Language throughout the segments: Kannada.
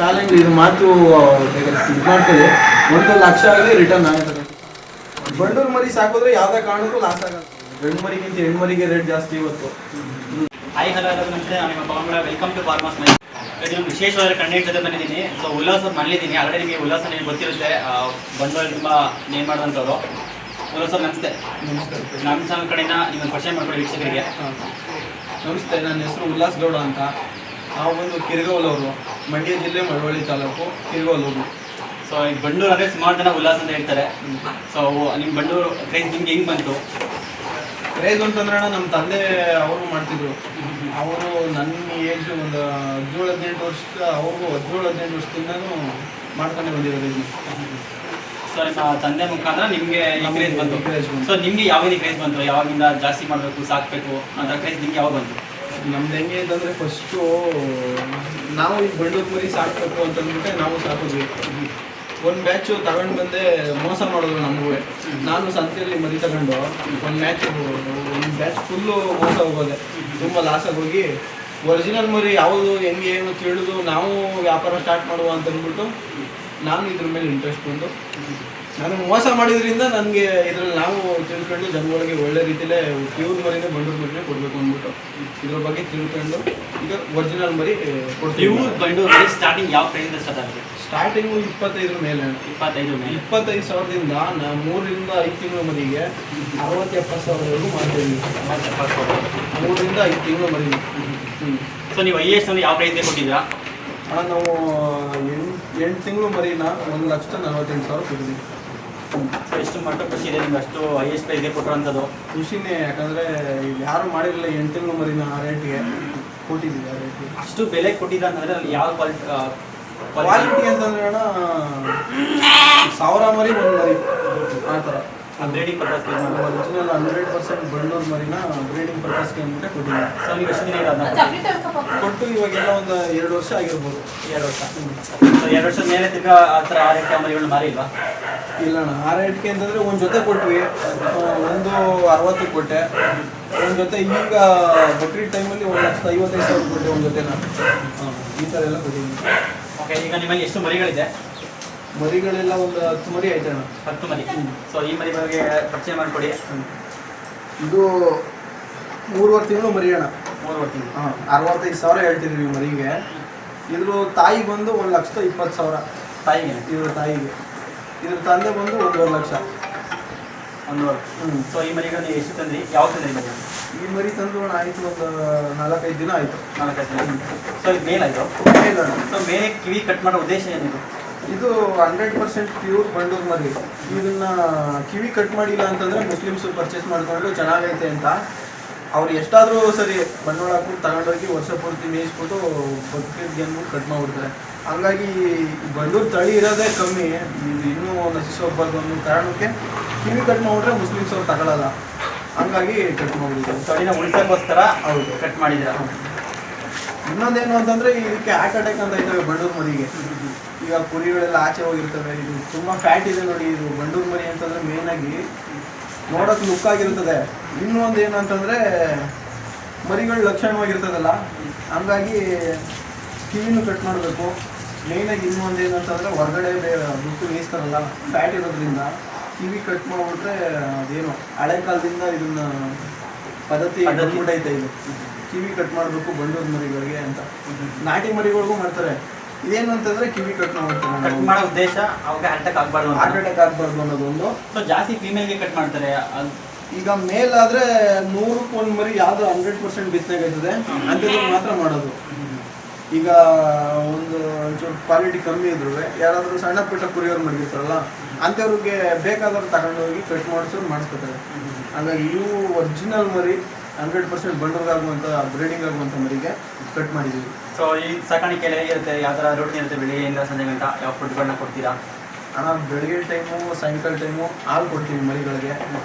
ಚಾಲೆಂಜ್ ಇದು ಮಾತು ಇದು ಮಾಡ್ಕೊಳ್ಳಿ. 1 ಲಕ್ಷ ಆಗಲಿ ರಿಟರ್ನ್ ಆಗುತ್ತೆ. ಬಂಡೂರು ಮರಿ ಸಾಕಿದ್ರೆ ಯಾವುದೇ ಕಾರಣಕ್ಕೂ ಲಾಸ್ ಆಗಲ್ಲ. ಗಂಡು ಮರಿಗಿಂತ ಹೆಣ್ಣು ಮರಿಗೆ ರೇಟ್ ಜಾಸ್ತಿ ಇವತ್ತು. ಹಾಯ್ ಹಲೋ ನಮಸ್ತೆ, ನಾನು ನಿಮ್ಮ ಪವನ್. ವೆಲ್ಕಮ್ ಟು ಫಾರ್ಮರ್ಸ್ ಮೈ. ಇದು ವಿಶೇಷವಾದ ಕಂಟೆಂಟ್ ಜೊತೆ ಬಂದಿದ್ದೀನಿ. ಸೊ ಉಲ್ಲಾಸ ಮನೇಲಿದ್ದೀನಿ. ಆಲ್ರೆಡಿ ನಿಮಗೆ ಉಲ್ಲಾಸ ನಿಮಗೆ ಗೊತ್ತಿರುತ್ತೆ, ಬಂಡವಾಳ ತುಂಬ ನೇಮ್ ಮಾಡಿದಂಥವ್ರು. ಉಲ್ಲಾಸ ನಮಸ್ತೆ. ನಮಸ್ಕಾರ. ನಮ್ಮ ಚಾನಲ್ ಕಡೆಯಿಂದ ನಿಮ್ಮನ್ನು ಪರಿಚಯ ಮಾಡ್ಕೊಳ್ಳಿ ವೀಕ್ಷಕರಿಗೆ. ನಮಸ್ತೆ, ನನ್ನ ಹೆಸರು ಉಲ್ಲಾಸ್ ಗೌಡ ಅಂತ. ನಾವು ಬಂದು ಕಿರ್ಗೋಲವರು, ಮಂಡ್ಯ ಜಿಲ್ಲೆ ಮಳವಳ್ಳಿ ತಾಲೂಕು ಕಿರ್ಗೋಲೂರು. ಸೊ ಈ ಬಂಡೂರು ಅಂದರೆ ಸುಮಾರು ಜನ ಉಲ್ಲಾಸ ಅಂತ ಹೇಳ್ತಾರೆ. ಸೊ ನಿಮ್ಮ ಬಂಡೂರು ಕ್ರೇಜ್ ನಿಮ್ಗೆ ಹೆಂಗೆ ಬಂತು? ಕ್ರೇಜ್ ಅಂತಂದ್ರೆ ನಮ್ಮ ತಂದೆ ಅವರು ಮಾಡ್ತಿದ್ರು. ಅವರು ನನ್ನ ಏಜ್ ಒಂದು 17-18 ವರ್ಷಕ್ಕೆ, ಅವ್ರಿಗೂ 17-18 ವರ್ಷದಿಂದನೂ ಮಾಡ್ಕೊಂಡೇ ಬಂದಿರೋದು ಇದನ್ನು. ಸೊ ನಿಮ್ಮ ತಂದೆ ಮುಖಾಂತರ ನಿಮಗೆ ಕ್ರೇಜ್ ಬಂತು. ಸೊ ನಿಮಗೆ ಯಾವ ರೀತಿ ಕ್ರೇಜ್ ಬಂತು? ಯಾವಾಗಿಂದ ಜಾಸ್ತಿ ಮಾಡಬೇಕು, ಸಾಕಬೇಕು ಅಂತ ಕ್ರೇಜ್ ನಿಮ್ಗೆ ಯಾವಾಗ ಬಂತು? ನಮ್ದು ಹೆಂಗೆ ಅಂತಂದರೆ ಫಸ್ಟು ನಾವು ಈ ಬಂಡೂರು ಮರಿ ಸಾಕಬೇಕು ಅಂತಂದ್ಬಿಟ್ಟೆ ನಾವು ಸಾಕಿದ್ವಿ. ಒಂದು ಬ್ಯಾಚು ತಗೊಂಡು ಬಂದೆ, ಮೋಸ ಮಾಡಿದ್ರು ನಮಗೂ. ನಾನು ಸಂತೆಯಲ್ಲಿ ಮರಿ ತಗೊಂಡು ಒಂದು ಬ್ಯಾಚ್ ಫುಲ್ಲು ಮೋಸ ಹೋಗೋದೆ, ತುಂಬ ಲಾಸಾಗಿ ಹೋಗಿ ಒರಿಜಿನಲ್ ಮರಿ ಯಾವುದು ಹೆಂಗೆ ಏನು ತಿಳಿದು ನಾವು ವ್ಯಾಪಾರ ಸ್ಟಾರ್ಟ್ ಮಾಡುವ ಅಂತಂದ್ಬಿಟ್ಟು ನಾನು ಇದ್ರ ಮೇಲೆ ಇಂಟ್ರೆಸ್ಟ್ ಬಂದು ನನಗೆ ಮೋಸ ಮಾಡಿದ್ರಿಂದ ನನಗೆ ಇದರಲ್ಲಿ ನಾವು ತಿಳ್ಕೊಂಡು ಜನಗಳಿಗೆ ಒಳ್ಳೆ ರೀತಿಯಲ್ಲೇ ಪ್ಯೂರ್ ಮರಿನೇ ಬಂಡೂರು ಮರಿನೇ ಕೊಡಬೇಕು ಅಂದ್ಬಿಟ್ಟು ಇದ್ರ ಬಗ್ಗೆ ತಿಳ್ಕೊಂಡು ಈಗ ಒರಿಜಿನಲ್ ಮರಿ ಕೊಡ್ತೀವಿ. ಬಂಡೂರು ಮರಿ ಸ್ಟಾರ್ಟಿಂಗ್ ಯಾವ ಪ್ರೈಸಿಂದ ಸ್ಟಾರ್ಟ್ ಆಗುತ್ತೆ? ಸ್ಟಾರ್ಟಿಂಗು 25 ಮೇಲೆ. 25,000ದಿಂದ 3 ರಿಂದ 5 ತಿಂಗಳ ಮರಿಗೆ 60-70 ಸಾವಿರವರೆಗೂ ಮಾಡ್ತೀವಿ. 3 ರಿಂದ 5 ತಿಂಗಳ ಮರಿಗೆ. ಸೊ ನೀವು ಹೈಯೆಸ್ಟ್ ಅಂದರೆ ಯಾವ ಪ್ರೈಸ್ಗೆ ಕೊಟ್ಟಿದ್ದೀರಾ? ನಾವು 8 ತಿಂಗಳು ಮರಿನ 1,48,000 ಕೊಟ್ಟಿದ್ದೀವಿ. ಸೊ ಎಷ್ಟು ಮಟ್ಟ ಖುಷಿ ಇದೆ ನಿಮ್ಗೆ ಅಷ್ಟು ಹೈಯೆಸ್ಟ್ ಪ್ರೈಸ್ಗೆ ಕೊಟ್ಟಿರೋಂಥದ್ದು? ಖುಷಿನೇ, ಯಾಕಂದರೆ ಯಾರು ಮಾಡಿರಲಿಲ್ಲ 8 ತಿಂಗಳು ಮರಿನ ಆ ರೇಟ್ಗೆ ಕೊಟ್ಟಿದ್ದೀವಿ. ಆ ರೇಟ್ಗೆ ಅಷ್ಟು ಬೆಲೆ ಕೊಟ್ಟಿದ್ದ ಅಂತಂದರೆ ಅಲ್ಲಿ ಯಾವ ಕ್ವಾಲಿಟಿ ಅಂತಂದ್ರೆ ಅಣ್ಣ 1000 ಮರಿ 1 ಮರಿ ಆ ಥರ ಬ್ರೀಡಿಂಗ್ ಪರ್ಪಸ್ಗೆ ಒರಿಜಿನಲ್ 100% ಬಂಡೂರು ಮರಿನ ಬ್ರೀಡಿಂಗ್ ಪರ್ಪಸ್ಗೆ ಅಂದ್ಬಿಟ್ಟೆ ಕೊಟ್ಟಿದ್ದೀವಿ. ಸೊ ನೀವು ಎಷ್ಟು ದಿನ ಇರೋದನ್ನ ಕೊಟ್ಟು ಇವಾಗೆಲ್ಲ ಒಂದು 2 ವರ್ಷ ಆಗಿರ್ಬೋದು. 2 ವರ್ಷ. ಸೊ 2 ವರ್ಷದ ಮೇಲೆ ತಿರ್ಗಾ ಆ ಥರ ಆ ರೇಟ್ ಮರಿಗಳನ್ನ ಮಾರಿಲ್ವಾ? ಇಲ್ಲ ಅಣ್ಣ, ಆ ರೇಟ್ಗೆ ಅಂತಂದರೆ ಒಂದು ಜೊತೆ ಕೊಟ್ವಿ, ಒಂದು 60 ಕೊಟ್ಟೆ. ಒಂದು ಜೊತೆ ಈಗ ಬಕ್ರೀದ್ ಟೈಮಲ್ಲಿ 1,55,000 ಕೊಟ್ಟೆ ಒಂದು ಜೊತೆನ. ಈ ಥರ ಎಲ್ಲ ಕೊಟ್ಟಿದ್ದೀನಿ. ಓಕೆ, ಈಗ ನಿಮ್ಮಲ್ಲಿ ಎಷ್ಟು ಮರಿಗಳಿದೆ? ಮರಿಗಳೆಲ್ಲ ಒಂದು 10 ಮರಿ ಐತೆ ಅಣ್ಣ. 10 ಮರಿ. ಸೊ ಈ ಮರಿ ಬಗ್ಗೆ ಪರಿಚಯ ಮಾಡಿಕೊಡಿ. ಇದು 3.5 ತಿಂಗಳು ಮರಿ ಅಣ್ಣ. 3 ತಿಂಗಳು. 65,000 ಹೇಳ್ತಿದ್ವಿ ಮರಿಗೆ. ಇದ್ರ ತಾಯಿ ಬಂದು 1,20,000 ತಾಯಿಗೆ. ಇದ್ರ ತಾಯಿಗೆ. ಇದ್ರ ತಂದೆ ಬಂದು 1.5 ಲಕ್ಷ. 1.5. ಸೊ ಈ ಮರಿಗಳು ನೀವು ಎಷ್ಟು ತಂದ್ರಿ? ಯಾವ ತಂದ್ರಿ ಮರಿ? ಈ ಮರಿ ತಂದು ಆಯಿತು ಒಂದು 4-5 ದಿನ ಆಯಿತು. 4-5 ದಿನ. ಸೊ ಇದು ಮೇಲ್ ಆಯಿತು. ಮೇಲ್ ಅಣ್ಣ. ಸೊ ಮೇಲೆ ಕಿವಿ ಕಟ್ ಮಾಡೋ ಉದ್ದೇಶ ಏನಿದು? ಇದು 100% ಪ್ಯೂರ್ ಬಂಡೂರು ಮರಿ. ಇದನ್ನ ಕಿವಿ ಕಟ್ ಮಾಡಿಲ್ಲ ಅಂತಂದರೆ ಮುಸ್ಲಿಮ್ಸು ಪರ್ಚೇಸ್ ಮಾಡಿಕೊಂಡು ಚೆನ್ನಾಗೈತೆ ಅಂತ ಅವ್ರು ಎಷ್ಟಾದರೂ ಸರಿ ಬಂಡವಾಳ ಹಾಕ್ಬಿಟ್ಟು ತಗೊಂಡೋಗಿ ವರ್ಷ ಪೂರ್ತಿ ಮೇಯಿಸ್ಬಿಟ್ಟು ಬಕ್ರೀದ್ಗೆ ಅಂದ್ಬಿಟ್ಟು ಕಟ್ ಮಾಡಿಬಿಡ್ತಾರೆ. ಹಂಗಾಗಿ ಬಂಡೂರು ತಳಿ ಇರೋದೇ ಕಮ್ಮಿ, ಇನ್ನೂ ನಶಿಸಿ ಹೋಗ್ಬಾರ್ದು ಅನ್ನೋ ಕಾರಣಕ್ಕೆ ಕಿವಿ ಕಟ್ ಮಾಡಿಬಿಟ್ರೆ ಮುಸ್ಲಿಮ್ಸ್ ಅವ್ರು ತಗೊಳ್ಳಲ್ಲ. ಹಂಗಾಗಿ ಕಟ್ ಮಾಡಿದ್ರು. ತಳಿನ ಉಳಿಸೋಕ್ಕೋಸ್ಕರ ಹೌದು ಕಟ್ ಮಾಡಿದ್ದೀರಾ. ಇನ್ನೊಂದೇನು ಅಂತಂದರೆ ಇದಕ್ಕೆ ಹಾರ್ಟ್ ಅಟ್ಯಾಕ್ ಅಂತ ಇದ್ದಾವೆ ಬಂಡೂರು ಮರಿಗೆ. ಈಗ ಕುರಿಗಳೆಲ್ಲ ಆಚೆ ಹೋಗಿರ್ತವೆ. ಇದು ತುಂಬ ಫ್ಯಾಟ್ ಇದೆ ನೋಡಿ. ಇದು ಬಂಡೂರು ಮರಿ ಅಂತಂದರೆ ಮೇಯ್ನಾಗಿ ನೋಡೋಕೆ ಲುಕ್ ಆಗಿರ್ತದೆ. ಇನ್ನೊಂದು ಏನು ಅಂತಂದರೆ ಮರಿಗಳು ಲಕ್ಷಣವಾಗಿರ್ತದಲ್ಲ, ಹಂಗಾಗಿ ಕಿವಿನೂ ಕಟ್ ಮಾಡಬೇಕು. ಮೇಯ್ನಾಗಿ ಇನ್ನೊಂದು ಏನು ಅಂತಂದರೆ ಹೊರಗಡೆ ಬಿಟ್ಟು ಮೇಯಿಸ್ತಾರಲ್ಲ, ಫ್ಯಾಟ್ ಇರೋದ್ರಿಂದ ಕಿವಿ ಕಟ್ ಮಾಡಿಬಿಟ್ರೆ ಅದೇನು ಹಳೆ ಕಾಲದಿಂದ ಇದನ್ನ ಪದ್ಧತಿ ಬಂದ್ಬಿಟ್ಟೈತೆ. ಇದು ಕಿವಿ ಕಟ್ ಮಾಡಬೇಕು ಬಂಡೂರು ಮರಿಗಳಿಗೆ ಅಂತ. ನಾಟಿ ಮರಿಗಳಿಗೂ ಮಾಡ್ತಾರೆ. ಏನು ಅಂತಂದರೆ ಕಿವಿ ಕಟ್ ಮಾಡ್ತಾರೆ. ಕಟ್ ಮಾಡೋ ಉದ್ದೇಶ ಅವಾಗ ಅಟ್ಯಾಕ್ ಆಗಬಾರ್ದು, ಹಾರ್ಟ್ ಅಟ್ಯಾಕ್ ಆಗಬಾರ್ದು ಅನ್ನೋದೊಂದು. ಸೊ ಜಾಸ್ತಿ ಫೀಮೇಲ್ಗೆ ಕಟ್ ಮಾಡ್ತಾರೆ. ಈಗ ಮೇಲ್ ಆದರೆ 100ಕ್ಕೆ 1 ಮರಿ ಯಾವುದು 100% ಬಿತ್ತನೆಗಾಯ್ತದೆ ಅಂಥದ್ದು ಮಾತ್ರ ಮಾಡೋದು. ಈಗ ಒಂಚೂರು ಕ್ವಾಲಿಟಿ ಕಮ್ಮಿ ಇದ್ರು ಯಾರಾದರೂ ಸಣ್ಣ ಪುಟ್ಟ ಕುರಿಯೋರು ಮಡಗಿರ್ತಾರಲ್ಲ, ಅಂಥವ್ರಿಗೆ ಬೇಕಾದವ್ರು ತಗೊಂಡೋಗಿ ಕಟ್ ಮಾಡಿಸೋರು ಮಾಡಿಸ್ಕೊತಾರೆ. ಹಾಗಾಗಿ ಇವು ಒರಿಜಿನಲ್ ಮರಿ 100% ಬಂಡೂರ್ಗಾಗುವಂಥ ಬ್ರೀಡಿಂಗ್ ಆಗುವಂಥ ಮರಿಗೆ ಕಟ್ ಮಾಡಿದ್ದೀವಿ. ಸೊ ಈ ಸಾಕಾಣಿಕೆಯಲ್ಲಿ ಹೇಗಿರುತ್ತೆ? ಯಾವ ಥರ ರೂಟೀನ್ ಇರುತ್ತೆ? ಬೆಳಿಗ್ಗೆಯಿಂದ ಸಂಜೆ ಗಂಟ ಯಾವ ಫುಡ್ಗಳನ್ನ ಕೊಡ್ತೀರಾ? ಅಣ್ಣ, ಬೆಳಗ್ಗೆ ಟೈಮು ಸಾಯಂಕಾಲ ಟೈಮು ಹಾಲು ಕೊಡ್ತೀವಿ ಮರಿಗಳಿಗೆ.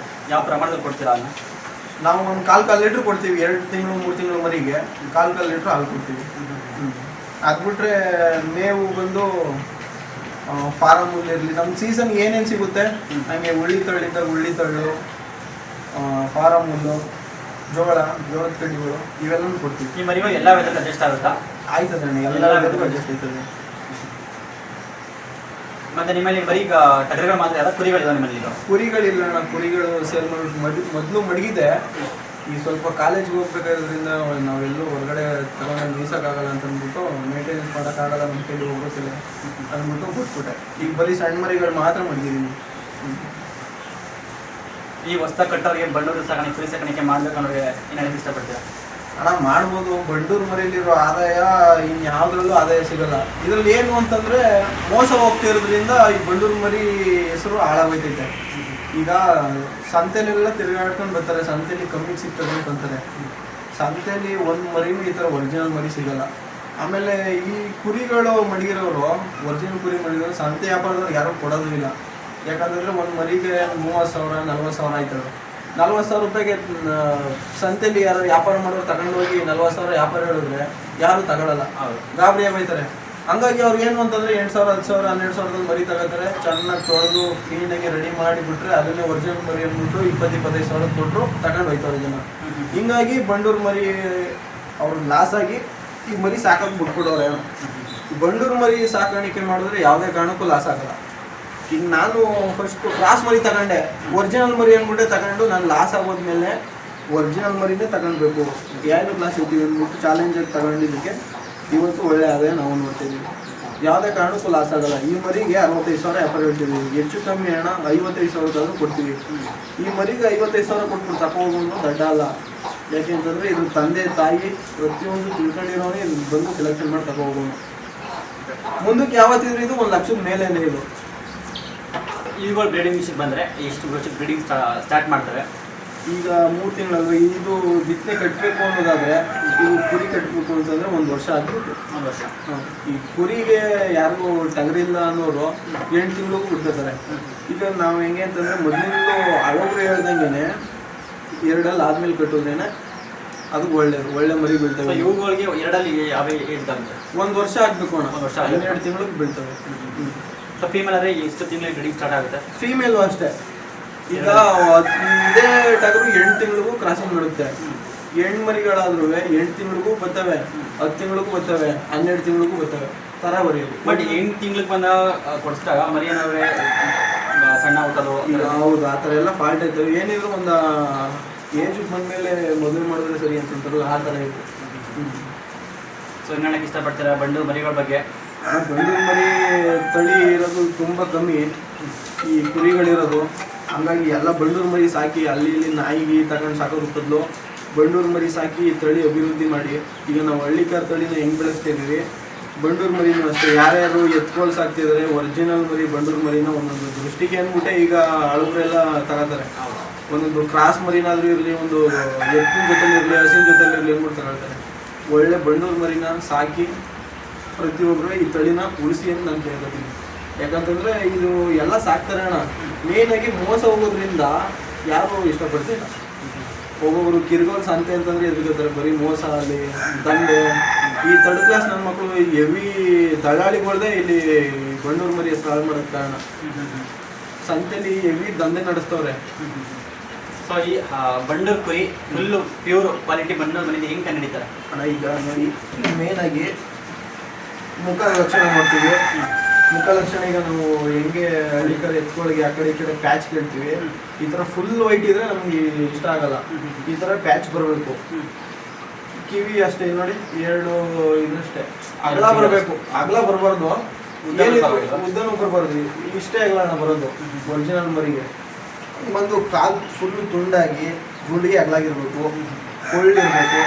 ಯಾವ ಪ್ರಮಾಣದಲ್ಲಿ ಕೊಡ್ತೀರಾ ಅದನ್ನ? ನಾವು ಒಂದು 1/4 ಲೀಟ್ರ್ ಕೊಡ್ತೀವಿ. 2 ತಿಂಗಳು 3 ತಿಂಗಳು ಮರಿಗೆ 1/4 ಲೀಟ್ರ್ ಹಾಲು ಕೊಡ್ತೀವಿ. ಅದು ಬಿಟ್ಟರೆ ಮೇವು ಬಂದು ಫಾರಮ್ ಹುಲ್ಲಿರಲಿ, ನಮ್ಮ ಸೀಸನ್ ಏನೇನು ಸಿಗುತ್ತೆ ಹಂಗೆ ಉಳ್ಳಿ ತಳ್ಳಿದ್ದಾಗ ಉಳ್ಳಿ ತಳ್ಳು, ಫಾರಮ್ ಹುಲ್ಲು, ಜೋಳದ ಕಡ್ಡಿಗಳು ಇವೆಲ್ಲನೂ ಕೊಡ್ತೀವಿ. ಈ ಮರಿಗಳು ಎಲ್ಲ ವೆದರ್ ಅಡ್ಜಸ್ಟ್ ಆಗುತ್ತಾ? ಆಯ್ತದೆ ಅಣ್ಣ, ಎಲ್ಲ ವೆದರ್ಗೂ ಅಡ್ಜಸ್ಟ್ ಆಯ್ತದೆ. ಮತ್ತೆ ನಿಮ್ಮಲ್ಲಿ ಬರೀ ಈಗ ಟಗರುಗಳು ಮಾತ್ರ ಯಾವ್ದು ಕುರಿಗಳಿದಾವೆ ನಿಮ್ಮಲ್ಲಿ ಈಗ? ಕುರಿಗಳಿಲ್ಲ ಅಣ್ಣ, ಕುರಿಗಳು ಸೇಲ್ ಮಾಡಿ ಮೊದಲು ಮಡಗಿದೆ. ಈ ಸ್ವಲ್ಪ ಕಾಲೇಜ್ಗೆ ಹೋಗ್ಬೇಕಾದ್ರಿಂದ ನಾವೆಲ್ಲೂ ಹೊರಗಡೆ ತಗೊಂಡು ಮೀಸೋಕ್ಕಾಗಲ್ಲ ಅಂತ ಅಂದ್ಬಿಟ್ಟು ಮೇಂಟೆನೆನ್ಸ್ ಮಾಡೋಕ್ಕಾಗಲ್ಲ, ನಮ್ಮ ಕೈಲಿ ಹೋಗೋಕ್ಕಿಲ್ಲ ಅಂದ್ಬಿಟ್ಟು ಬಿಟ್ಬಿಟ್ಟೆ. ಈಗ ಬರೀ ಸಣ್ಣ ಮರಿಗಳು ಮಾತ್ರ ಮಡಗಿದ್ದೀನಿ. ಈ ಹೊಸ ಕಟ್ಟೋರಿಗೆ ಬಂಡೂರು ಸಾಕಾಣಿಕೆ ಕುರಿ ಸಾಕಾಣಿಕೆ ಮಾಡ್ಬೇಕು ಅನ್ನೋರಿಗೆ ಏನು ಹೇಳಕ್ಕೆ ಇಷ್ಟಪಡ್ತೀರಾ? ಹಣ ಮಾಡ್ಬೋದು. ಬಂಡೂರು ಮರಿಲಿರೋ ಆದಾಯ ಇನ್ಯಾವುದ್ರಲ್ಲೂ ಆದಾಯ ಸಿಗಲ್ಲ. ಇದರಲ್ಲಿ ಏನು ಅಂತಂದರೆ ಮೋಸ ಹೋಗ್ತಿರೋದ್ರಿಂದ ಈ ಬಂಡೂರು ಮರಿ ಹೆಸರು ಹಾಳಾಗೋಯ್ತೈತೆ. ಈಗ ಸಂತೆಲೆಲ್ಲ ತಿರುಗಾಡ್ಕೊಂಡು ಬರ್ತಾರೆ, ಸಂತೆಲಿ ಕಮ್ಮಿ ಸಿಗ್ತದೆ ಅಂತಾರೆ. ಸಂತೆಲಿ ಒಂದು ಮರಿನೂ ಈ ಥರ ಒರಿಜಿನಲ್ ಮರಿ ಸಿಗಲ್ಲ. ಆಮೇಲೆ ಈ ಕುರಿಗಳು ಮಡಗಿರೋರು, ಒರಿಜಿನಲ್ ಕುರಿ ಮಡಗಿರೋರು ಸಂತೆ ವ್ಯಾಪಾರದವ್ರು ಯಾರೂ ಕೊಡೋದು ಇಲ್ಲ. ಯಾಕಂತಂದರೆ ಒಂದು ಮರಿಗೆ 30,000 40,000 ಆಯ್ತದೆ. 40,000 ರೂಪಾಯಿಗೆ ಸಂತೆಲಿ ಯಾರು ವ್ಯಾಪಾರ ಮಾಡೋರು ತಗೊಂಡು ಹೋಗಿ 40,000 ವ್ಯಾಪಾರ ಹೇಳಿದ್ರೆ ಯಾರು ತಗೊಳ್ಳಲ್ಲ, ಗಾಬರಿ ಆಗೋಯ್ತಾರೆ. ಹಂಗಾಗಿ ಅವ್ರು ಏನು ಅಂತಂದರೆ 8,000 10,000 12,000 ಮರಿ ತಗೋತಾರೆ. ಚೆನ್ನಾಗಿ ತೊಳೆದು ಕ್ಲೀನಾಗಿ ರೆಡಿ ಮಾಡಿಬಿಟ್ರೆ ಅದನ್ನೇ ಒರಿಜಿನಲ್ ಮರಿ ಅಂದ್ಬಿಟ್ಟು 20-25,000 ಕೊಟ್ಟರು ತಗೊಂಡು ಹೋಯ್ತಾರೆ ಜನ. ಹಿಂಗಾಗಿ ಬಂಡೂರು ಮರಿ ಅವ್ರಿಗೆ ಲಾಸ್ ಆಗಿ ಈ ಮರಿ ಸಾಕೋಕೆ ಬಿಟ್ಬಿಡೋರೆ. ಬಂಡೂರು ಮರಿ ಸಾಕಾಣಿಕೆ ಮಾಡಿದ್ರೆ ಯಾವುದೇ ಕಾರಣಕ್ಕೂ ಲಾಸ್ ಆಗಲ್ಲ. ಈಗ ನಾನು ಫಸ್ಟು ಕ್ರಾಸ್ ಮರಿ ತಗೊಂಡೆ, ಒರಿಜಿನಲ್ ಮರಿ ಅಂದ್ಬಿಟ್ಟೆ ತಗೊಂಡು ನಾನು ಲಾಸ್ ಆಗೋದ್ಮೇಲೆ ಒರಿಜಿನಲ್ ಮರಿನೇ ತಗೊಳ್ಬೇಕು, ಏನು ಕ್ಲಾಸ್ ಇರ್ತೀವಿ ಅಂದ್ಬಿಟ್ಟು ಚಾಲೆಂಜಾಗಿ ತಗೊಂಡಿದ್ದಕ್ಕೆ ಇವತ್ತು ಒಳ್ಳೆ ಆದಾಯ ನಾವು ನೋಡ್ತಿದ್ದೀವಿ. ಯಾವುದೇ ಕಾರಣಕ್ಕೂ ಲಾಸ್ ಆಗಲ್ಲ. ಈ ಮರಿಗೆ 65,000 ವ್ಯಾಪಾರ ಹೇಳ್ತೀವಿ, ಹೆಚ್ಚು ಕಮ್ಮಿ ಹಣ 55,000 ಕೊಡ್ತೀವಿ. ಈ ಮರಿಗೆ 55,000 ಕೊಟ್ಬಿಟ್ಟು ತಗೊಂಡು ದಡ್ಡ ಅಲ್ಲ. ಯಾಕೆಂತಂದರೆ ಇದು ತಂದೆ ತಾಯಿ ಪ್ರತಿಯೊಂದು ತಿಳ್ಕೊಂಡಿರೋನೇ ಇದು ಬಂದು ಸೆಲೆಕ್ಷನ್ ಮಾಡಿ ತಗೋಬೋದು. ಮುಂದಕ್ಕೆ ಯಾವತ್ತಿದ್ರು ಇದು 1,00,000 ಮೇಲೇನೆ. ಇದು ಇವುಗಳು ಬ್ರೀಡಿಂಗ್ ವಿಷಯಕ್ಕೆ ಬಂದರೆ ಎಷ್ಟು ವರ್ಷಕ್ಕೆ ಬ್ರೀಡಿಂಗ್ ಸ್ಟಾರ್ಟ್ ಮಾಡ್ತವೆ? ಈಗ 3 ತಿಂಗಳಲ್ವ. ಇದು ಬಿತ್ತನೆ ಕಟ್ಟಬೇಕು ಅನ್ನೋದಾದರೆ, ಇದು ಕುರಿ ಕಟ್ಟಬೇಕು ಅಂತಂದರೆ 1 ವರ್ಷ ಆಗಬೇಕು. 1 ವರ್ಷ. ಈ ಕುರಿಗೆ ಯಾರಿಗೂ ಟಗರಿಲ್ಲ ಅನ್ನೋರು 8 ತಿಂಗಳಿಗೂ ಬಿಡ್ತಾರೆ. ಈಗ ನಾವು ಹೆಂಗೆ ಅಂತಂದರೆ ಮೊದಲಿಂದು ಹಳಬ್ರು ಹೇಳ್ದಂಗೆ 2 ಆದ್ಮೇಲೆ ಕಟ್ಟೋದ್ರೇನೆ ಅದು ಒಳ್ಳೆ ಮರಿ ಬೀಳ್ತವೆ. ಇವುಗಳಿಗೆ 2 ಯಾವ ಏಜ್ ಆಗುತ್ತೆ? 1 ವರ್ಷ ಆಗಬೇಕು ಅಣ್ಣ. 1 ವರ್ಷ 12 ತಿಂಗಳಿಗೆ ಬೀಳ್ತವೆ. ಸೊ ಫೀಮೇಲ್ ಆದರೆ ಎಷ್ಟು ತಿಂಗಳಿಗೆ ಬ್ರೀಡಿಂಗ್ ಸ್ಟಾರ್ಟ್ ಆಗುತ್ತೆ? ಫೀಮೇಲು ಅಷ್ಟೇ. ಈಗ ಇದೇ ಟಗರು 8 ತಿಂಗಳಿಗೂ ಕ್ರಾಸಿಂಗ್ ಮಾಡುತ್ತೆ. ಹೆಣ್ಣು ಮರಿಗಳಾದ್ರೂ 8 ತಿಂಗಳಿಗೂ ಬರ್ತವೆ, 10 ತಿಂಗಳಿಗೂ ಬರ್ತವೆ, 12 ತಿಂಗಳಿಗೂ ಬರ್ತವೆ. ಥರ ಬರೆಯೋದು. ಬಟ್ 8 ತಿಂಗಳಿಗೆ ಬಂದ ಕೊಡಿಸಿದಾಗ ಮರಿ ಏನಾದ್ರೆ ಸಣ್ಣ ಹುಟ್ಟೋದು? ಹೌದು, ಆ ಥರ ಎಲ್ಲ ಫಾಲ್ಟ್ ಇರ್ತವೆ. ಏನಿದ್ರು ಒಂದು ಏಜಿಗೆ ಬಂದಮೇಲೆ ಮದುವೆ ಮಾಡಿದ್ರೆ ಸರಿ ಅಂತಂತಾರಲ್ಲ, ಆ ಥರ ಇರುತ್ತೆ. ಸೊ ಇನ್ನು ಹೇಳಕ್ಕೆ ಇಷ್ಟಪಡ್ತೀರಾ ಬಂಡೂರು ಮರಿಗಳ ಬಗ್ಗೆ? ಬಂಡೂರು ಮರಿ ತಳಿ ಇರೋದು ತುಂಬ ಕಮ್ಮಿ ಈ ಕುರಿಗಳಿರೋದು. ಹಂಗಾಗಿ ಎಲ್ಲ ಬಂಡೂರು ಮರಿ ಸಾಕಿ ಅಲ್ಲಿ ಇಲ್ಲಿ ನಾಯಿಗೆ ತಗೊಂಡು ಸಾಕೋದ್ರ ಬದಲು ಬಂಡೂರು ಮರಿ ಸಾಕಿ ತಳಿ ಅಭಿವೃದ್ಧಿ ಮಾಡಿ. ಈಗ ನಾವು ಹಳ್ಳಿಕಾರ್ ತಳಿನ ಹೆಂಗೆ ಬೆಳೆಸ್ತಿದ್ದೀವಿ, ಬಂಡೂರು ಮರಿನೂ ಅಷ್ಟೇ. ಯಾರ್ಯಾರು ಎತ್ಕೊಳ್ ಸಾಕ್ತಿದ್ದಾರೆ ಒರಿಜಿನಲ್ ಮರಿ ಬಂಡೂರು ಮರಿನ ಒಂದೊಂದು ದೃಷ್ಟಿಗೆ ಅಂದ್ಬಿಟ್ಟೆ ಈಗ ಹಳಬ್ರೆಲ್ಲ ತಗೋತಾರೆ. ಒಂದೊಂದು ಕ್ರಾಸ್ ಮರಿನಾದರೂ ಇರಲಿ, ಒಂದು ಎತ್ತಿನ ಜೊತೆಲಿ ಇರಲಿ, ಹಸಿನ ಜೊತೆಲಿ ಇರಲಿ ಅಂದ್ಬಿಟ್ಟು ತಗೊಳ್ತಾರೆ. ಒಳ್ಳೆ ಬಂಡೂರು ಮರಿನ ಸಾಕಿ ಪ್ರತಿಯೊಬ್ಬರು ಈ ತಳಿನ ಉಳಿಸಿ ಅಂತ ನಾನು ಕೇಳ್ಕೊತೀನಿ. ಯಾಕಂತಂದರೆ ಇದು ಎಲ್ಲ ಸಾಕ್ತಾರೆ ಅಣ್ಣ. ಮೇಯ್ನಾಗಿ ಮೋಸ ಹೋಗೋದ್ರಿಂದ ಯಾರು ಇಷ್ಟಪಡ್ತಿಲ್ಲ. ಒಬ್ಬೊಬ್ಬರು ಕಿರ್ಗೋಲ್ ಸಂತೆ ಅಂತಂದರೆ ಎದುರ್ಕೋತಾರೆ. ಬರೀ ಮೋಸ ಆಗಲಿ, ದಂಡೆ. ಈ ಥರ್ಡ್ ಕ್ಲಾಸ್ ನನ್ನ ಮಕ್ಕಳು ಹೆವಿ ದಳ್ಳಾಳಿಗಳ್ದೇ ಇಲ್ಲಿ ಬಂಡೂರು ಮರಿ ಹೆಸರು ಹಾಳು ಮಾಡೋಕ್ಕೆ ಕಾರಣ. ಸಂತೆಲಿ ಹೆವಿ ದಂಧೆ ನಡೆಸ್ತವ್ರೆ. ಸೊ ಈ ಬಂಡೂರು ಕುರಿ ಫುಲ್ಲು ಪ್ಯೂರ್ ಕ್ವಾಲಿಟಿ ಬಂಡೂರು ಮನೆಯಿಂದ ಹೆಂಗೆ ಕಂಡುಹಿಡಿತಾರೆ ಅಣ್ಣ? ಈಗ ನೋಡಿ, ಮೇಯ್ನಾಗಿ ಮುಖ ಲಕ್ಷಣ ಮಾಡ್ತೀವಿ. ಮುಖ ಲಕ್ಷಣ ಈಗ ನಾವು ಹೆಂಗೆ ಹಳ್ಳಿಕಡೆ ಎತ್ಕೊಳಗೆ ಆ ಕಡೆ ಈ ಕಡೆ ಪ್ಯಾಚ್ ಕೇಳ್ತೀವಿ. ಈ ಥರ ಫುಲ್ ವೈಟ್ ಇದ್ರೆ ನಮಗೆ ಇಷ್ಟ ಆಗಲ್ಲ. ಈ ಥರ ಪ್ಯಾಚ್ ಬರಬೇಕು. ಕಿವಿ ಅಷ್ಟೇ ನೋಡಿ, 2 ಇದಷ್ಟೇ ಅಗಲ ಬರಬೇಕು. ಅಗಲ ಬರಬಾರ್ದು, ಉದ್ದನೂ ಬರಬಾರ್ದು. ಇಷ್ಟೇ ಅಗಲನ ಬರೋದು ಒರಿಜಿನಲ್ ಮರಿಗೆ. ಒಂದು ಕಾಲು ಫುಲ್ಲು ತುಂಡಾಗಿ ಗುಂಡಿಗೆ ಅಗಲಾಗಿರ್ಬೇಕು. ಕೊಳ್ಳಿರ್ಬೇಕು.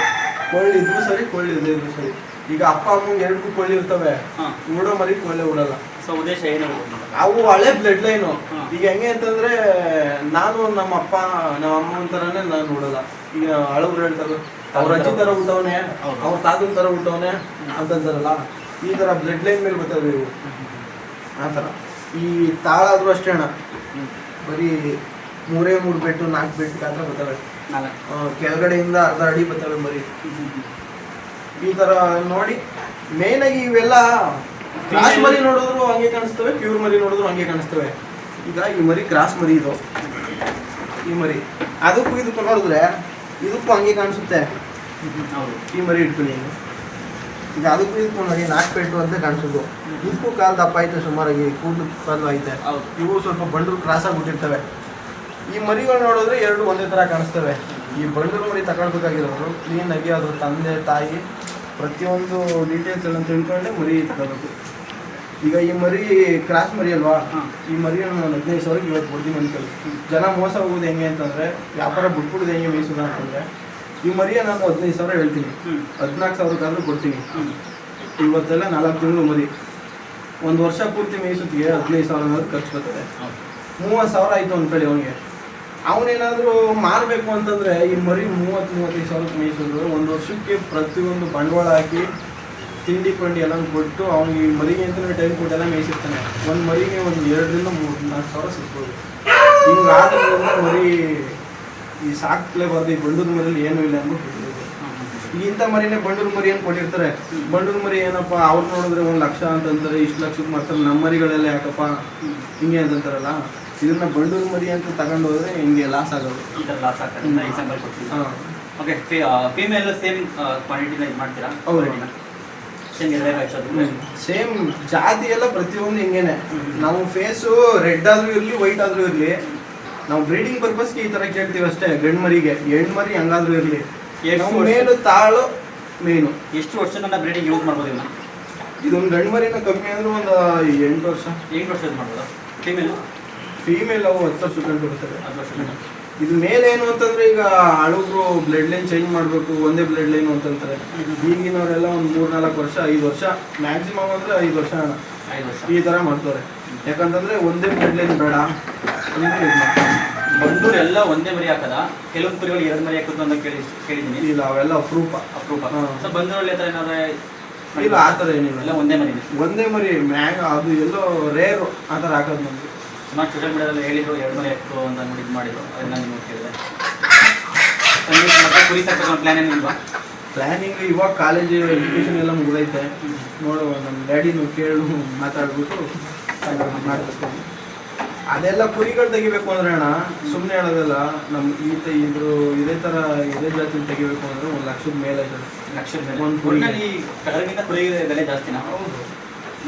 ಕೊಳ್ಳಿದ್ರು ಸರಿ, ಕೊಳ್ಳಿದ್ರು ಸರಿ. ಈಗ ಅಪ್ಪ ಅಮ್ಮಂಗೆ 2 ಕೊಳ್ಳಿ ಇರ್ತವೆ, ಉಡೋ ಮರಿ ಕೊಳ್ಳೆ ಉಡಲ್ಲ. ಸೊ ಉದ್ದೇಶ ಏನು? ಅವು ಹಳೆ ಬ್ಲಡ್ ಲೈನು. ಈಗ ಹೆಂಗೆ ಅಂತಂದ್ರೆ ನಾನು ನಮ್ಮ ಅಪ್ಪ ನಮ್ಮ ಅಮ್ಮನ ಥರನೇ ನಾನು ಉಡಲ್ಲ. ಈಗ ಹಳಬ್ರು ಹೇಳ್ತಾರೆ ಅವ್ರ ಅಜ್ಜಿ ಥರ ಹುಟ್ಟವನೆ, ಅವ್ರ ತಾತನ ಥರ ಹುಟ್ಟವನೆ ಅಂತಂತಾರಲ್ಲ, ಈ ಥರ ಬ್ಲಡ್ ಲೈನ್ ಮೇಲೆ ಬರ್ತವೆ ಇವು. ಆ ಥರ ಈ ತಾಳಾದರೂ ಅಷ್ಟೇ ಅಣ್ಣ, ಬರೀ 3 ಬೆಟ್ಟು 4 ಬೆಟ್ಟು ಮಾತ್ರ ಬರ್ತವೆ. ಕೆಳಗಡೆಯಿಂದ ಅರ್ಧ ಅಡಿ ಬರ್ತವೆ ಮರಿ. ಈ ಥರ ನೋಡಿ. ಮೇಯ್ನಾಗಿ ಇವೆಲ್ಲ ಕ್ರಾಸ್ ಮರಿ ನೋಡಿದ್ರು ಹಂಗೆ ಕಾಣಿಸ್ತವೆ, ಪ್ಯೂರ್ ಮರಿ ನೋಡಿದ್ರು ಹಂಗೆ ಕಾಣಿಸ್ತವೆ. ಈಗ ಈ ಮರಿ ಕ್ರಾಸ್ ಮರಿ ಇದು, ಈ ಮರಿ ಅದಕ್ಕೂ ಇದಕ್ಕೂ ನೋಡಿದ್ರೆ ಇದಕ್ಕೂ ಹಂಗೆ ಕಾಣಿಸುತ್ತೆ. ಈ ಮರಿ ಇಟ್ಕೊಳ್ಳಿ. ಈಗ ಅದಕ್ಕೂ ಇದಕ್ಕೂ ನೋಡಿ ನಾಲ್ಕು ಅಂತ ಕಾಣಿಸೋದು. ಇದಕ್ಕೂ ಕಾಲು ದಪ್ಪ ಐತೆ, ಸುಮಾರಾಗಿ ಕೂದಲು ಕಾಲು ಐತೆ. ಇವು ಸ್ವಲ್ಪ ಬಂಡೂರು ಕ್ರಾಸ್ ಆಗಿಬಿಟ್ಟಿರ್ತವೆ. ಈ ಮರಿಗಳು ನೋಡಿದ್ರೆ ಎರಡು ಒಂದೇ ಥರ ಕಾಣಿಸ್ತವೆ. ಈ ಬಂಡೂರು ಮರಿ ತಗೊಳ್ಬೇಕಾಗಿರೋರು ಕ್ಲೀನಾಗಿ ಅದ್ರ ತಂದೆ ತಾಯಿ ಪ್ರತಿಯೊಂದು ಡೀಟೇಲ್ಸ್ ಎಲ್ಲ ತಿಳ್ಕೊಂಡೆ ಮರಿ ತಗೋಬೇಕು. ಈಗ ಈ ಮರಿ ಕ್ರಾಸ್ ಮರಿ ಅಲ್ವಾ, ಈ ಮರಿಯನ್ನು ನಾನು 15,000ಕ್ಕೆ ಇವತ್ತು ಕೊಡ್ತೀನಿ ಅನ್ಕೊಳ್ಳಿ. ಜನ ಮೋಸ ಹೋಗೋದು ಹೆಂಗೆ ಅಂತಂದರೆ, ವ್ಯಾಪಾರ ಬಿಟ್ಬಿಡೋದು ಹೆಂಗೆ ಮೇಯಿಸೋದು ಅಂತಂದರೆ, ಈ ಮರಿಯ ನಾನು 15,000 ಹೇಳ್ತೀನಿ, 14,000ಕ್ಕಾದ್ರೂ ಕೊಡ್ತೀನಿ. ಇವತ್ತೆಲ್ಲ 4 ತಿಂಗಳು ಮರಿ, 1 ವರ್ಷ ಪೂರ್ತಿ ಮೇಯಿಸೋತ್ತಿಗೆ 15,000 ಖರ್ಚು ಬರ್ತದೆ. 30,000 ಆಯಿತು ಅಂದ್ಕೊಳ್ಳಿ ಅವನಿಗೆ. ಅವನೇನಾದರೂ ಮಾರಬೇಕು ಅಂತಂದರೆ ಈ ಮರಿ 30-35,000ಕ್ಕೆ ಮೇಯಿಸಿದ್ರು 1 ವರ್ಷಕ್ಕೆ ಪ್ರತಿಯೊಂದು ಬಂಡವಾಳ ಹಾಕಿ ತಿಂಡಿ ಪಂಡಿ ಎಲ್ಲ ಕೊಟ್ಟು ಅವ್ನಿಗೆ ಈ ಮರಿಗೆ ಅಂತಲೇ ಟೈಮ್ ಕೊಟ್ಟೆಲ್ಲ ಮೇಯಿಸಿರ್ತಾನೆ. ಒಂದು ಮರಿಗೆ ಒಂದು 2,000-4,000 ಸಿಗ್ಬೋದು. ಹಿಂಗಾದ್ರಿಂದ ಮರಿ ಈ ಸಾಕ್ಲೇಬಾರ್ದು. ಈ ಬಂಡೂರು ಮರಿಯಲ್ಲಿ ಏನೂ ಇಲ್ಲ ಅಂದ್ಬಿಟ್ಟು ಬಿಟ್ಟಿದೆ. ಈಗ ಇಂಥ ಮರಿನೇ ಬಂಡೂರು ಮರಿ ಏನು ಕೊಟ್ಟಿರ್ತಾರೆ. ಬಂಡೂರು ಮರಿ ಏನಪ್ಪ ಅವ್ರು ನೋಡಿದ್ರೆ 1 ಲಕ್ಷ ಅಂತಂತಾರೆ, ಇಷ್ಟು ಲಕ್ಷಕ್ಕೆ ಮಾಡ್ತಾರೆ. ನಮ್ಮ ಮರಿಗಳೆಲ್ಲ ಯಾಕಪ್ಪ ಹಿಂಗೆ ಅಂತಂತಾರಲ್ಲ, ಇದನ್ನ ಬಂಡೂರು ಮರಿ ಅಂತ ತಗೊಂಡು ಹೋದ್ರೆ ಹಿಂಗೆ ಲಾಸ್ ಆಗೋದು. ಈ ಥರ ಲಾಸ್ ಆಗ್ತದೆ. ಎಕ್ಸಾಂಪಲ್ ಕೊಡ್ತೀನಿ. ಓಕೆ, ಫೀಮೇಲ್ ಸೇಮ್ ಕ್ವಾಂಟಿಟಿನ ಇದು ಮಾಡ್ತೀರಾ? ಹೌದು, ಸೇಮ್ ಜಾತಿ ಎಲ್ಲ ಪ್ರತಿಯೊಂದು ಹಿಂಗೇನೆ. ನಾವು ಫೇಸು ರೆಡ್ ಆದ್ರೂ ಇರಲಿ, ವೈಟ್ ಆದ್ರೂ ಇರಲಿ, ನಾವು ಬ್ರೀಡಿಂಗ್ ಪರ್ಪಸ್ಗೆ ಈ ಥರ ಕೇಳ್ತೀವಿ ಅಷ್ಟೇ. ಗಂಡು ಮರಿಗೆ ಹೆಣ್ಮರಿ ಹಂಗಾದ್ರೂ ಇರಲಿ, ಮೇಲು ತಾಳು ಮೇನು. ಎಷ್ಟು ವರ್ಷದಿಂದ ಬ್ರೀಡಿಂಗ್ ಯೂಸ್ ಮಾಡ್ಬೋದು ಇವನ್ನ? ಇದೊಂದು ಗಂಡು ಮರಿನ ಕಮ್ಮಿ ಅಂದ್ರೆ ಒಂದು 8 ವರ್ಷ ಯೂಸ್ ಮಾಡ್ಬೋದು. ಫೀಮೇಲ್ ಅವು 10 ವರ್ಷ ಕಂಡು ಬರ್ತದೆ. 10 ವರ್ಷ. ಇದು ಮೇಲೆ ಏನು ಅಂತಂದ್ರೆ, ಈಗ ಹಳುಬ್ರು ಬ್ಲಡ್ ಲೈನ್ ಚೇಂಜ್ ಮಾಡಬೇಕು, ಒಂದೇ ಬ್ಲಡ್ ಲೈನ್ ಅಂತಂತಾರೆ. ಈಗಿನವರೆಲ್ಲ ಒಂದು 3-4 ವರ್ಷ, 5 ವರ್ಷ ಮ್ಯಾಕ್ಸಿಮಮ್ ಅಂದ್ರೆ 5 ವರ್ಷ ಈ ಥರ ಮಾಡ್ತಾರೆ. ಯಾಕಂತಂದ್ರೆ ಒಂದೇ ಬ್ಲಡ್ ಲೈನ್ ಬೇಡ. ಬಂಡೂರು ಎಲ್ಲ ಒಂದೇ ಮರಿ ಹಾಕದ, ಕೆಲವೊಂದು ಕುರಿಗಳು 2 ಮರಿ ಹಾಕೋದು ಅಂತ ಕೇಳಿದ್ದೀನಿ. ಇಲ್ಲ, ಅವೆಲ್ಲ ಅಪರೂಪ. ಸೊ ಬಂಡೂರಲ್ಲಿ ಥರ ಏನಾದ್ರೆ ಇಲ್ಲ, ಆ ಥರ ಏನಿಲ್ಲ. ಎಲ್ಲ ಒಂದೇ ಮರಿ ಮ್ಯಾಗ ಅದು ಎಲ್ಲೋ ರೇರು ಆ ಥರ ಹಾಕೋದು ನಮಗೆ. ಸುಮಾರು ಸೋಷಿಯಲ್ ಮೀಡಿಯಾದಲ್ಲಿ ಹೇಳಿದ್ರು 2 ಮರಿ ಹಾಕು ಅಂತ ನೋಡಿ ಇದು ಮಾಡಿದ್ರು. ಅದನ್ನ ನಿಮ್ಗೆ ಕೇಳಿದೆ. ಮತ್ತೆ ಕುರಿ ಸಾಕೋ ಪ್ಲಾನ್ ಏನಿಲ್ವಾ? ಪ್ಲ್ಯಾನಿಂಗ್ ಇವಾಗ ಕಾಲೇಜ್ ಎಜುಕೇಷನ್ ಎಲ್ಲ ಮುಗಿದೈತೆ. ನೋಡು, ನಮ್ಮ ಡ್ಯಾಡಿನೂ ಕೇಳು ಮಾತಾಡ್ಬಿಟ್ಟು ಮಾಡಬೇಕು. ಅದೆಲ್ಲ ಕುರಿಗಳು ತೆಗಿಬೇಕು ಅಂದ್ರೆ ಅಣ್ಣ, ಸುಮ್ಮನೆ ಹೇಳೋದಲ್ಲ. ನಮ್ಮ ಇದೇ ಥರ ಇದೇ ಜಾತಿ ತೆಗಿಬೇಕು ಅಂದರೆ 1 ಲಕ್ಷದ ಮೇಲೆ ಆಯ್ತದೆ. ಒಂದು ಕುರಿ ಬೆಲೆ ಜಾಸ್ತಿನಾ? ಹೌದು.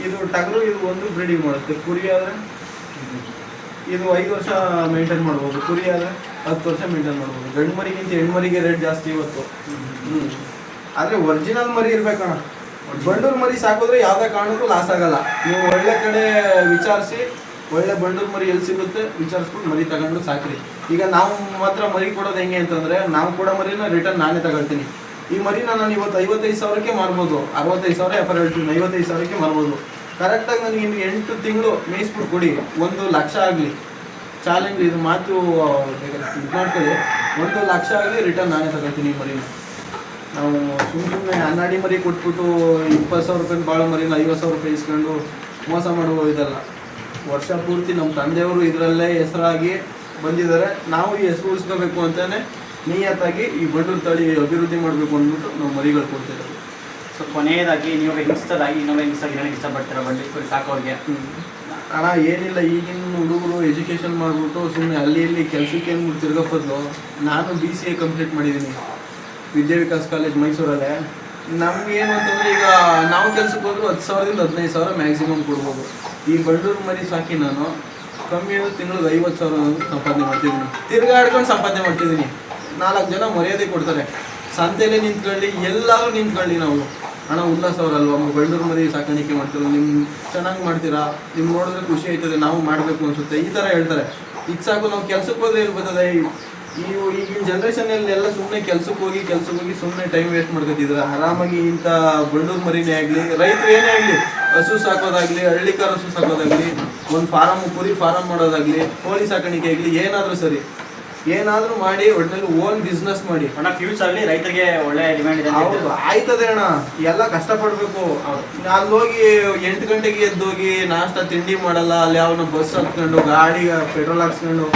ಇದು ಟಗರು ಇದು ಒಂದು ಬ್ರೀಡಿಂಗ್ ಮಾಡುತ್ತೆ. ಕುರಿ ಆದರೆ ಇದು 5 ವರ್ಷ ಮೇಂಟೈನ್ ಮಾಡ್ಬೋದು, ಕುರಿ ಆದರೆ 10 ವರ್ಷ ಮೇಂಟೈನ್ ಮಾಡ್ಬೋದು. ಗಂಡು ಮರಿಗಿಂತ ಹೆಣ್ಮರಿಗೆ ರೇಟ್ ಜಾಸ್ತಿ ಇವತ್ತು. ಆದರೆ ಒರಿಜಿನಲ್ ಮರಿ ಇರ್ಬೇಕಣ್ಣ. ಬಂಡೂರು ಮರಿ ಸಾಕಿದ್ರೆ ಯಾವುದೇ ಕಾರಣಕ್ಕೂ ಲಾಸ್ ಆಗಲ್ಲ. ನೀವು ಒಳ್ಳೆ ಕಡೆ ವಿಚಾರಿಸಿ ಒಳ್ಳೆ ಬಂಡೂರು ಮರಿ ಎಲ್ಲಿ ಸಿಗುತ್ತೆ ವಿಚಾರಿಸ್ಬಿಟ್ಟು ಮರಿ ತಗೊಂಡು ಸಾಕ್ರಿ. ಈಗ ನಾವು ಮಾತ್ರ ಮರಿ ಕೊಡೋದು ಹೆಂಗೆ ಅಂತಂದರೆ, ನಾವು ಕೊಡೋ ಮರಿನ ರಿಟರ್ನ್ ನಾನೇ ತಗೊಳ್ತೀನಿ. ಈ ಮರಿನ ನಾನು ಇವತ್ತು 55,000ಕ್ಕೆ ಮಾರ್ಬೋದು, 65,000 ವ್ಯಾಪಾರ ಹೇಳ್ತೀನಿ, 55,000ಕ್ಕೆ ಮಾರ್ಬೋದು. ಕರೆಕ್ಟಾಗಿ ನನಗೆ ಇನ್ನು 8 ತಿಂಗಳು ಮೇಯಿಸ್ಬಿಟ್ಟು ಕೊಡಿ, 1 ಲಕ್ಷ ಆಗಲಿ. ಚಾಲೆಂಜ್ ಇದು, ಮಾತು ಇದು ಮಾಡ್ಕೊಳ್ಳಿ. 1 ಲಕ್ಷ ಆಗಲಿ ರಿಟರ್ನ್ ನಾನೇ ತಗೊಳ್ತೀನಿ ಈ ಮರಿನ. ನಾವು ಸುಮ್ಮನೆ ಹನ್ನಾಡಿ ಮರಿ ಕೊಟ್ಬಿಟ್ಟು 20,000 ರೂಪಾಯಿ ಬಾಳೋ ಮರಿನ 50,000 ರೂಪಾಯಿ ಇಸ್ಕೊಂಡು ಮೋಸ ಮಾಡುವ ಇದಲ್ಲ. ವರ್ಷ ಪೂರ್ತಿ ನಮ್ಮ ತಂದೆಯವರು ಇದರಲ್ಲೇ ಹೆಸರಾಗಿ ಬಂದಿದ್ದಾರೆ. ನಾವು ಈ ಹೆಸರು ಉಳಿಸ್ಕೋಬೇಕು ಅಂತಲೇ ನಿಯತ್ತಾಗಿ ಈ ಬಂಡೂರು ತಳಿ ಅಭಿವೃದ್ಧಿ ಮಾಡಬೇಕು ಅಂದ್ಬಿಟ್ಟು ನಾವು ಮರಿಗಳು ಕೊಡ್ತಿರೋದು. ಸೊ ಕೊನೆಯದಾಗಿ ನೀವು ಯಂಗ್ಸ್ಟರಾಗಿ ಇನ್ನೊಬ್ಬ ಯಂಗ್ಸ್ಟರ್ ಏನಕ್ಕೆ ಇಷ್ಟಪಡ್ತೀರಾ ಬಂಡಿ ಕುರಿ ಸಾಕೋರಿಗೆ? ಅಣ್ಣ ಏನಿಲ್ಲ, ಈಗಿನ ಹುಡುಗರು ಎಜುಕೇಷನ್ ಮಾಡಿಬಿಟ್ಟು ಸುಮ್ಮನೆ ಅಲ್ಲಿ ಇಲ್ಲಿ ಕೆಲಸಕ್ಕೆ ಅಂದ್ಬಿಟ್ಟು ತಿರ್ಗೋಪೋದು. ನಾನು BCA ಕಂಪ್ಲೀಟ್ ಮಾಡಿದ್ದೀನಿ ವಿದ್ಯಾವಿಕಾಸ್ ಕಾಲೇಜ್ ಮೈಸೂರಲ್ಲೇ. ನಮ್ಗೆ ಏನು ಅಂತಂದರೆ, ಈಗ ನಾವು ಕೆಲ್ಸಕ್ಕೆ ಹೋದ್ರು 10,000ದಿಂದ 15,000 ಮ್ಯಾಕ್ಸಿಮಮ್ ಕೊಡ್ಬೋದು. ಈ ಬಂಡೂರು ಮರಿ ಸಾಕಿ ನಾನು ಕಮ್ಮಿ ಅಂದರೆ ತಿಂಗಳಿಗೆ 50,000 ಸಂಪಾದನೆ ಮಾಡ್ತಿದ್ದೀನಿ. ತಿರ್ಗಾಡ್ಕೊಂಡು ಸಂಪಾದನೆ ಮಾಡ್ತಿದ್ದೀನಿ. 4 ಜನ ಮರ್ಯಾದೆ ಕೊಡ್ತಾರೆ. ಸಂತೆಯಲ್ಲೇ ನಿಂತ್ಕೊಳ್ಳಿ, ಎಲ್ಲರೂ ನಿಂತ್ಕೊಳ್ಳಿ. ನಾವು ಅಣ್ಣ ಉಲ್ಲಾಸ್ ಅವರಲ್ವ, ಬಂಡೂರು ಮರಿ ಸಾಕಾಣಿಕೆ ಮಾಡ್ತೀರೋ, ನಿಮ್ಮ ಚೆನ್ನಾಗಿ ಮಾಡ್ತೀರಾ, ನಿಮ್ಗೆ ನೋಡಿದ್ರೆ ಖುಷಿ ಆಯ್ತದೆ, ನಾವು ಮಾಡಬೇಕು ಅನಿಸುತ್ತೆ, ಈ ಥರ ಹೇಳ್ತಾರೆ. ಇದು ಸಾಕು. ನಾವು ಕೆಲ್ಸಕ್ಕೆ ಹೋದ್ರೆ ಎಲ್ಲಿ ಬರ್ತದೆ? ಈಗಿನ ಜನ್ರೇಷನಲ್ಲಿ ಎಲ್ಲ ಸುಮ್ಮನೆ ಕೆಲ್ಸಕ್ಕೆ ಹೋಗಿ ಸುಮ್ಮನೆ ಟೈಮ್ ವೇಸ್ಟ್ ಮಾಡ್ಕೊತಿದ್ರೆ. ಆರಾಮಾಗಿ ಇಂಥ ಬಂಡೂರು ಮರಿನೇ ಆಗಲಿ, ರೈತರು ಏನೇ ಆಗಲಿ, ಹಸು ಸಾಕೋದಾಗಲಿ, ಹಳ್ಳಿಕಾರ ಹಸು ಸಾಕೋದಾಗಲಿ, ಒಂದು ಕುರಿ ಫಾರಮ್ ಮಾಡೋದಾಗಲಿ, ಕೋಳಿ ಸಾಕಾಣಿಕೆ ಆಗಲಿ, ಏನಾದರೂ ಸರಿ, ಏನಾದರೂ ಮಾಡಿ ಒಟ್ಟಿನಲ್ಲಿ ಓನ್ ಬಿಸ್ನೆಸ್ ಮಾಡಿ. ಅಣ್ಣ ಫ್ಯೂಚರಲ್ಲಿ ರೈತರಿಗೆ ಒಳ್ಳೆ ಡಿಮ್ಯಾಂಡ್ ಇದೆ. ಹೌದು, ಆಯ್ತದೆ ಅಣ್ಣ. ಎಲ್ಲ ಕಷ್ಟಪಡಬೇಕು. ಅಲ್ಲಿ ಹೋಗಿ 8 ಗಂಟೆಗೆ ಎದ್ದೋಗಿ ನಾಷ್ಟ ತಿಂಡಿ ಮಾಡಲ್ಲ, ಅಲ್ಲಿ ಯಾವನ ಬಸ್ ಹತ್ಕೊಂಡು ಗಾಡಿಗೆ ಪೆಟ್ರೋಲ್ ಹಾಕ್ಸ್ಕೊಂಡು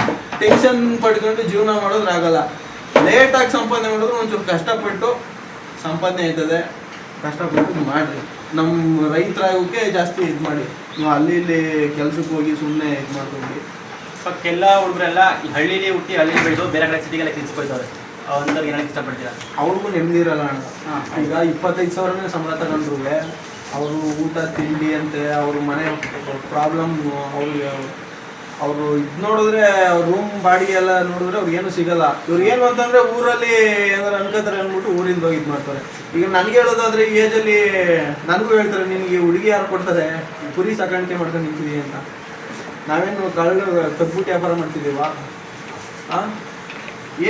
ಟೆನ್ಷನ್ ಪಡ್ಕೊಂಡು ಜೀವನ ಮಾಡೋದ್ರಾಗಲ್ಲ. ಲೇಟಾಗಿ ಸಂಪಾದನೆ ಮಾಡಿದ್ರು ಒಂಚೂರು ಕಷ್ಟಪಟ್ಟು ಸಂಪಾದನೆ ಆಯ್ತದೆ. ಕಷ್ಟಪಟ್ಟು ಮಾಡಿರಿ. ನಮ್ಮ ರೈತರಾಗೋಕ್ಕೆ ಜಾಸ್ತಿ ಇದು ಮಾಡಿ. ನೀವು ಅಲ್ಲಿ ಇಲ್ಲಿ ಕೆಲ್ಸಕ್ಕೆ ಹೋಗಿ ಸುಮ್ಮನೆ ಇದು ಮಾಡ್ಕೊಂಡು ಎಲ್ಲ ಹುಡುಗರೆಲ್ಲ ಈ ಹಳ್ಳಿಲಿ ಹುಟ್ಟಿ ಹಳ್ಳಿ ಬೆಳೆದು ಬೇರೆ ಕಡೆ ಸಿಟಿಗೆಲ್ಲ ಕೆಲ್ಸಕ್ಕೆ ಹೋಗ್ತಾರೆ. ಒಂದಾಗ ಏನಕ್ಕೆ ಇಷ್ಟಪಡ್ತೀರಾ? ಅವ್ರಿಗೂ ನೆಮ್ಮದಿ ಇರಲ್ಲ ಅಣ್ಣ. ಹಾಂ. ಈಗ 25,000ನೇ ಸಂಬಳ ತಗೊಂಡ್ರು ಅವರು ಊಟ ತಿಂಡಿ ಅಂತೆ ಅವ್ರ ಮನೆ ಪ್ರಾಬ್ಲಮ್ಮು ಅವರು ಇದು ನೋಡಿದ್ರೆ ಅವ್ರ ರೂಮ್ ಬಾಡಿಗೆ ಎಲ್ಲ ನೋಡಿದ್ರೆ ಅವ್ರಿಗೇನು ಸಿಗಲ್ಲ. ಇವ್ರಿಗೇನು ಅಂತಂದರೆ ಊರಲ್ಲಿ ಏನಾರು ಅನ್ಕೋತಾರೆ ಅಂದ್ಬಿಟ್ಟು ಊರಿಂದ ಹೋಗಿ ಇದು ಮಾಡ್ತಾರೆ. ಈಗ ನನಗೆ ಹೇಳೋದಾದ್ರೆ ಈ ಏಜಲ್ಲಿ ನನಗೂ ಹೇಳ್ತಾರೆ ನಿನಗೆ ಹುಡುಗಿ ಯಾರು ಕೊಡ್ತಾರೆ, ಕುರಿ ಸಾಕಾಣಿಕೆ ಮಾಡ್ಕೊಂಡು ನಿಂತಿದ್ದೀವಿ ಅಂತ. ನಾವೇನು ಕದ್ಬಿಟ್ಟು ವ್ಯಾಪಾರ ಮಾಡ್ತಿದ್ದೀವಾ? ಹಾಂ,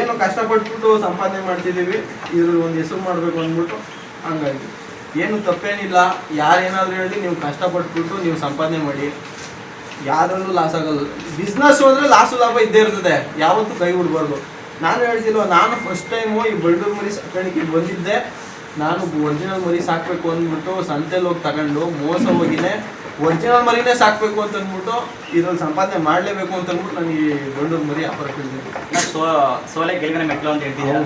ಏನು ಕಷ್ಟಪಟ್ಬಿಟ್ಟು ಸಂಪಾದನೆ ಮಾಡ್ತಿದ್ದೀವಿ, ಇದ್ರಲ್ಲಿ ಒಂದು ಹೆಸರು ಮಾಡಬೇಕು ಅಂದ್ಬಿಟ್ಟು ಹಂಗಾಗಿ ಏನು ತಪ್ಪೇನಿಲ್ಲ. ಯಾರೇನಾದರೂ ಹೇಳಿ ನೀವು ಕಷ್ಟಪಟ್ಬಿಟ್ಟು ನೀವು ಸಂಪಾದನೆ ಮಾಡಿ, ಯಾರಲ್ಲೂ ಲಾಸ್ ಆಗಲ್ಲ. ಬಿಸ್ನೆಸ್ ಅಂದರೆ ಲಾಸು ಲಾಭ ಇದ್ದೇ ಇರ್ತದೆ, ಯಾವತ್ತೂ ಕೈ ಬಿಡಬಾರ್ದು. ನಾನು ಹೇಳ್ತಿಲ್ವ, ನಾನು ಫಸ್ಟ್ ಟೈಮು ಈ ಬಳ್ಳೂರು ಮರಿ ಸಾಕಾಣಿಕೆ ಬಂದಿದ್ದೆ. ನಾನು ಒರಿಜಿನಲ್ ಮರಿ ಸಾಕಬೇಕು ಅಂದ್ಬಿಟ್ಟು ಸಂತೆಯಲ್ಲಿ ಹೋಗಿ ತಗೊಂಡು ಮೋಸ ಹೋಗಿನೇ ಒರಿಜಿನಲ್ ಮರಿನೇ ಸಾಕಬೇಕು ಅಂತ ಅಂದ್ಬಿಟ್ಟು ಇದ್ರಲ್ಲಿ ಸಂಪಾದನೆ ಮಾಡಲೇಬೇಕು ಅಂತ ಅಂದ್ಬಿಟ್ಟು ನಾನು ಈ ಬಳ್ಳೂರು ಮರಿ ವ್ಯಾಪಾರ ಕೇಳಿದ್ದೀನಿ. ಸೋಲೆ ಗೆಲ್ಗನೆ ಮೆಟ್ಲು ಅಂತ ಹೇಳ್ತಿದ್ದೀರಾ?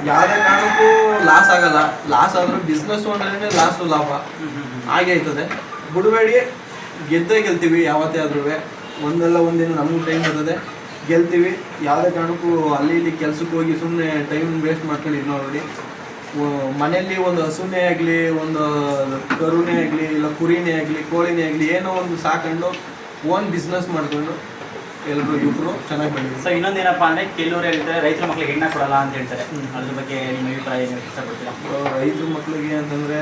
ಯಾವುದೇ ಕಾರಣಕ್ಕೂ ಲಾಸ್ ಆಗಲ್ಲ. ಲಾಸ್ ಆದರೂ ಬಿಸ್ನೆಸ್ ಅಂದ್ರೆ ಲಾಸು ಲಾಭ ಹಾಗೆ ಆಯ್ತದೆ. ಬಿಡಬೇಡಿ, ಗೆದ್ದೇ ಗೆಲ್ತೀವಿ ಯಾವತ್ತೇ ಆದ್ರೂ. ಒಂದಲ್ಲ ಒಂದಿನ ನಮಗೂ ಟೈಮ್ ಬರ್ತದೆ, ಗೆಲ್ತೀವಿ. ಯಾವುದೇ ಕಾರಣಕ್ಕೂ ಅಲ್ಲಿ ಇಲ್ಲಿ ಕೆಲ್ಸಕ್ಕೆ ಹೋಗಿ ಸುಮ್ಮನೆ ಟೈಮ್ ವೇಸ್ಟ್ ಮಾಡ್ಕೊಂಡು ಇದು ನೋಡಿ. ಮನೆಯಲ್ಲಿ ಒಂದು ಹಸುನೇ ಆಗಲಿ, ಒಂದು ಕರುನೇ ಆಗಲಿ, ಇಲ್ಲ ಕುರಿನೇ ಆಗಲಿ, ಕೋಳಿನೇ ಆಗಲಿ, ಏನೋ ಒಂದು ಸಾಕೊಂಡು ಓನ್ ಬಿಸ್ನೆಸ್ ಮಾಡ್ಕೊಂಡು ಎಲ್ಲರೂ ಇಬ್ಬರು ಚೆನ್ನಾಗಿ ಬೆಳೀತಾರೆ. ಸೊ ಇನ್ನೊಂದೇನಪ್ಪ ಅಂದರೆ ಕೆಲವರು ಹೇಳ್ತಾರೆ ರೈತರ ಮಕ್ಳಿಗೆ ಹೆಣ್ಣ ಕೊಡಲ್ಲ ಅಂತ ಹೇಳ್ತಾರೆ. ಅದ್ರ ಬಗ್ಗೆ ನಿಮ್ಮ ಅಭಿಪ್ರಾಯ ಏನು ಇಷ್ಟಪಡ್ತೀರಾ? ರೈತರ ಮಕ್ಳಿಗೆ ಅಂತಂದರೆ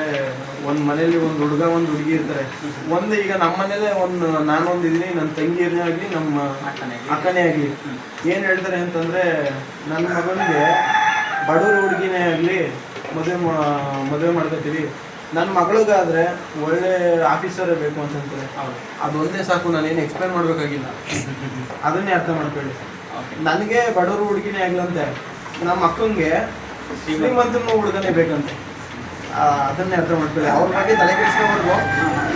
ಒಂದು ಮನೇಲಿ ಒಂದು ಹುಡುಗ ಒಂದು ಹುಡುಗಿ ಇರ್ತಾರೆ. ಒಂದು ಈಗ ನಮ್ಮ ಮನೇಲೆ ಒಂದು ನಾನೊಂದಿದ್ದೀನಿ, ನನ್ನ ತಂಗಿಯರೇ ಆಗಲಿ, ನಮ್ಮ ಅಕ್ಕನೇ ಆಗಲಿ, ಏನು ಹೇಳ್ತಾರೆ ಅಂತಂದರೆ ನನ್ನ ಮಗನಿಗೆ ಬಡವರು ಹುಡುಗಿನೇ ಆಗಲಿ ಮದುವೆ ಮಾಡ್ಕೊತೀವಿ, ನನ್ನ ಮಗಳಿಗಾದರೆ ಒಳ್ಳೆ ಆಫೀಸರೇ ಬೇಕು ಅಂತಂತಾರೆ. ಅದೊಂದೇ ಸಾಕು, ನಾನೇನು ಎಕ್ಸ್ಪ್ಲೇನ್ ಮಾಡಬೇಕಾಗಿಲ್ಲ, ಅದನ್ನೇ ಅರ್ಥ ಮಾಡ್ಕೊಳ್ಳಿ. ನನಗೆ ಬಡವರು ಹುಡುಗಿನೇ ಆಗ್ಲಂತೆ, ನಮ್ಮ ಅಕ್ಕನಿಗೆ ಶ್ರೀಮಂತನ ಹುಡುಗನೇ ಬೇಕಂತೆ. ಅದನ್ನೇ ಅರ್ಥ ಮಾಡ್ಕೊಳ್ಳಿ. ಅವ್ರ ಬಗ್ಗೆ ತಲೆ ಕೆಡಿಸ್ಕೊಬಾರ್ದು.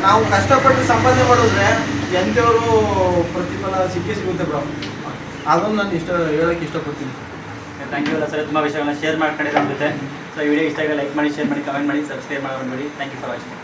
ನಾವು ಕಷ್ಟಪಟ್ಟು ಸಂಪಾದನೆ ಮಾಡಿದ್ರೆ ಎಂಥವರು ಪ್ರತಿಫಲ ಸಿಗುತ್ತೆ ಬ್ರೋ. ಅದನ್ನು ನಾನು ಹೇಳೋಕ್ಕೆ ಇಷ್ಟಪಡ್ತೀನಿ. ಥ್ಯಾಂಕ್ ಯು ಸರ್, ತುಂಬ ವಿಷಯಗಳನ್ನ ಶೇರ್ ಮಾಡ್ಕೊಂಡಿರೋ ನಮ್ಮ ಜೊತೆ. ಸೊ ವಿಡಿಯೋ ಇಷ್ಟ ಆಗಿ ಲೈಕ್ ಮಾಡಿ, ಶೇರ್ ಮಾಡಿ, ಕಮೆಂಟ್ ಮಾಡಿ, ಸಬ್ಸ್ಕ್ರೈಬ್ ಮಾಡಿ. Thank you for watching.